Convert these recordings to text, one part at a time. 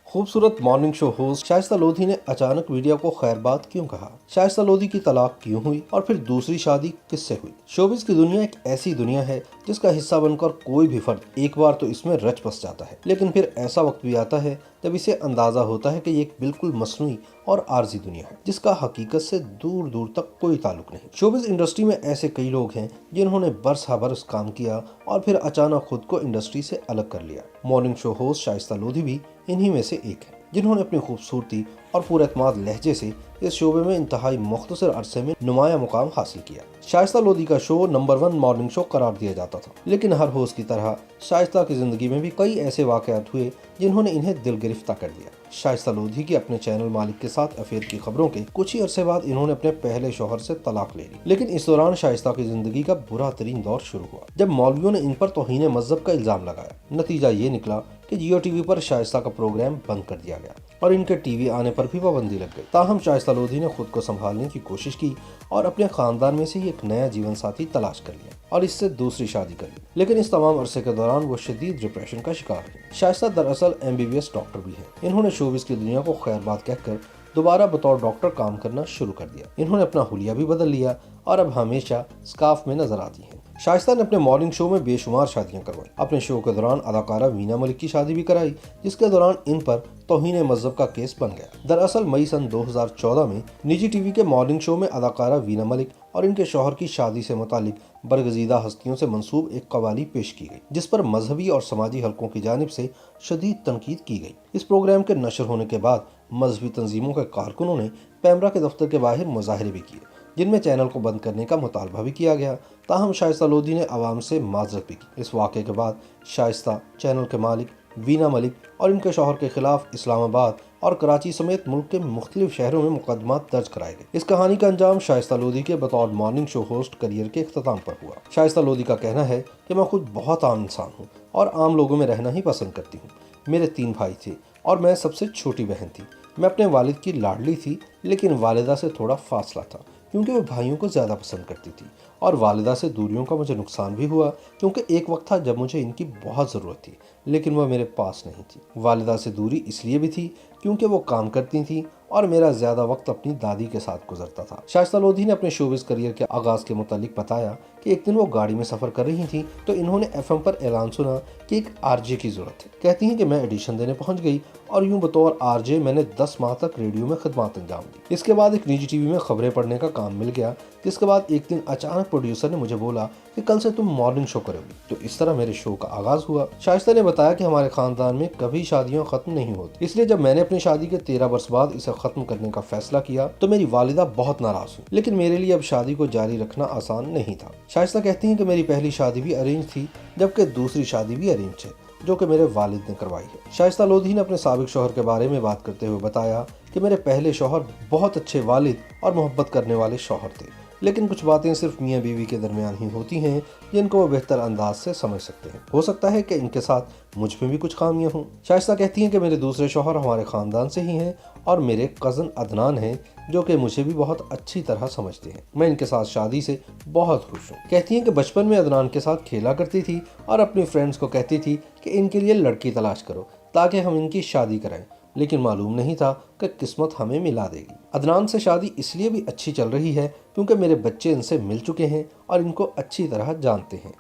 खूबसूरत morning show host Shaista Lodhi ने अचानक मीडिया को खैरबाद क्यों कहा? शाइस्ता लोधी की तलाक क्यों हुई और फिर दूसरी शादी किससे हुई? शोबिज़ की दुनिया एक ऐसी दुनिया है जिसका हिस्सा बनकर कोई भी फर्द एक बार तो इसमें रच बस जाता है, लेकिन फिर ऐसा वक्त भी आता है जब इसे अंदाजा होता है कि ये एक बिल्कुल मसनूई और आर्जी दुनिया है जिसका हकीकत से दूर दूर तक कोई ताल्लुक नहीं। शोबिज़ इंडस्ट्री में ऐसे कई लोग हैं जिन्होंने बरस बरस काम किया और फिर अचानक खुद को इंडस्ट्री से अलग कर लिया। Morning show host Shaista Lodhi भी इन्हीं में से एक है, जिन्होंने अपनी खूबसूरती और पुरएतमाद लहजे से इस शोबे में इंतहाई मुख्तसर अरसे में नुमाया मुकाम हासिल किया। शाइस्ता लोधी का शो नंबर 1 मॉर्निंग शो करार दिया जाता था, लेकिन हर होस्ट की तरह शाइस्ता की जिंदगी में भी कई ऐसे वाकयात हुए जिन्होंने इन्हें दिल गिरफ्तार कर दिया। शाइस्ता लोधी की अपने चैनल मालिक के साथ अफेयर की खबरों के कुछ ही अरसे बाद इन्होंने अपने पहले शौहर से तलाक ले ली, लेकिन इस दौरान शाइस्ता की जिंदगी का बुरा तरीन दौर शुरू हुआ जब मौलवियों ने इन पर तौहीन मजहब का इल्जाम लगाया। नतीजा ये निकला कि जियो टीवी पर शाइस्ता का प्रोग्राम बंद कर दिया गया और इनके टीवी आने पर भी पाबंदी लग गई। ताहम शाइस्ता लोधी ने खुद को संभालने की कोशिश की और अपने खानदान में से एक नया जीवन साथी तलाश कर लिया और इससे दूसरी शादी कर ली, लेकिन इस तमाम अरसे के दौरान वो शदीद डिप्रेशन का शिकार हुई। शाइस्ता दरअसल MBBS डॉक्टर भी है। इन्होंने शोबिज़ की दुनिया को खैरबाद कहकर दोबारा बतौर डॉक्टर काम करना शुरू कर दिया। इन्होंने अपना हुलिया भी बदल लिया और अब हमेशा स्कार्फ में नजर आती हैं। शाइस्ता ने अपने मॉर्निंग शो में बेशुमार शादियां करवाई। अपने शो के दौरान अदाकारा वीना मलिक की शादी भी कराई, जिसके दौरान इन पर तौहीन मजहब का केस बन गया। दरअसल मई सन 2014 में निजी टीवी के मॉर्निंग शो में अदाकारा वीना मलिक और इनके शौहर की शादी से मुतालिक बरगजीदा हस्तियों से मंसूब एक कवाली पेश की गई, जिस पर मजहबी और समाजी हलकों की जानिब से शदीद तनकीद की गई। इस प्रोग्राम के नशर होने के बाद मजहबी तंजीमों के कारकुनों ने पैमरा के दफ्तर के बाहर मुजाहरे भी किए, जिनमें चैनल को बंद करने का मुतालबा भी किया गया। ताहम शाइस्ता लोधी ने आवाम से माजरत भी की। इस वाक़े के बाद शाइस्ता, चैनल के मालिक वीना मलिक और इनके शौहर के खिलाफ इस्लामाबाद और कराची समेत मुल्क के मुख्तलिफ शहरों में मुकदमात दर्ज कराए गए। इस कहानी का अंजाम शाइस्ता लोधी के बतौर मॉर्निंग शो होस्ट करियर के इख्तिताम पर हुआ। शाइस्ता लोधी का कहना है कि मैं खुद बहुत आम इंसान हूँ और आम लोगों में रहना ही पसंद करती हूँ। मेरे 3 भाई थे और मैं सबसे छोटी बहन थी। मैं अपने वालिद की लाडली थी, लेकिन वालिदा से थोड़ा फासला था क्योंकि वो भाइयों को ज़्यादा पसंद करती थी, और वालिदा से दूरियों का मुझे नुकसान भी हुआ क्योंकि एक वक्त था जब मुझे इनकी बहुत ज़रूरत थी, लेकिन वह मेरे पास नहीं थी। वालिदा से दूरी इसलिए भी थी क्योंकि वो काम करती थी और मेरा ज़्यादा वक्त अपनी दादी के साथ गुजरता था। शाइस्ता लोधी ने अपने शोबिज़ करियर के आगाज़ के मुतालिक बताया कि एक दिन वो गाड़ी में सफ़र कर रही थी तो इन्होंने FM पर ऐलान सुना कि एक RJ की ज़रूरत है। कहती हैं कि मैं एडिशन देने पहुंच गई और यूं बतौर RJ मैंने 10 माह तक रेडियो में खिदमत अंजाम दी। इसके बाद एक निजी टीवी में खबरें पढ़ने का काम मिल गया, जिसके बाद एक दिन अचानक प्रोड्यूसर ने मुझे बोला कि कल से तुम मॉर्निंग शो करोगी। तो इस तरह मेरे शो का आगाज़ हुआ। शाइस्ता ने बताया कि हमारे खानदान में कभी शादियाँ ख़त्म नहीं होती, इसलिए जब मैंने अपनी शादी के 13 बरस बाद इसे ख़त्म करने का फैसला किया तो मेरी वालिदा बहुत नाराज़ हुई, लेकिन मेरे लिए अब शादी को जारी रखना आसान नहीं था। शाइस्ता कहती हैं कि मेरी पहली शादी भी अरेंज थी, जबकि दूसरी शादी भी अरेंज है, जो कि मेरे वालिद ने करवाई है। शाइस्ता लोधी ने अपने साबिक शौहर के बारे में बात करते हुए बताया कि मेरे पहले शौहर बहुत अच्छे वालिद और मोहब्बत करने वाले शौहर थे, लेकिन कुछ बातें सिर्फ मियाँ बीवी के दरमियान ही होती हैं जिनको वो बेहतर अंदाज से समझ सकते हैं। हो सकता है कि इनके साथ मुझ में भी कुछ खामियां हों। शाइस्ता कहती हैं कि मेरे दूसरे शौहर हमारे ख़ानदान से ही हैं और मेरे कज़न अदनान हैं, जो कि मुझे भी बहुत अच्छी तरह समझते हैं। मैं इनके साथ शादी से बहुत खुश हूँ। कहती हैं कि बचपन में अदनान के साथ खेला करती थी और अपनी फ्रेंड्स को कहती थी कि इनके लिए लड़की तलाश करो ताकि हम इनकी शादी कराएं, लेकिन मालूम नहीं था कि किस्मत हमें मिला देगी। अदनान से शादी इसलिए भी अच्छी चल रही है क्योंकि मेरे बच्चे इनसे मिल चुके हैं और इनको अच्छी तरह जानते हैं।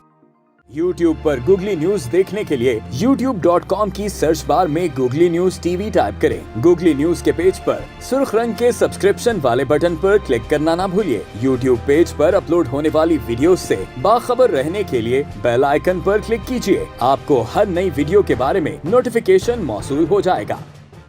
YouTube पर गूगली न्यूज देखने के लिए youtube.com की सर्च बार में गूगली न्यूज TV टाइप करें। गूगली न्यूज के पेज पर सुर्ख रंग के सब्सक्रिप्शन वाले बटन पर क्लिक करना ना भूलिए। YouTube पेज पर अपलोड होने वाली वीडियोस से बाखबर रहने के लिए बेल आइकन पर क्लिक कीजिए। आपको हर नई वीडियो के बारे में नोटिफिकेशन मौसूल हो जाएगा।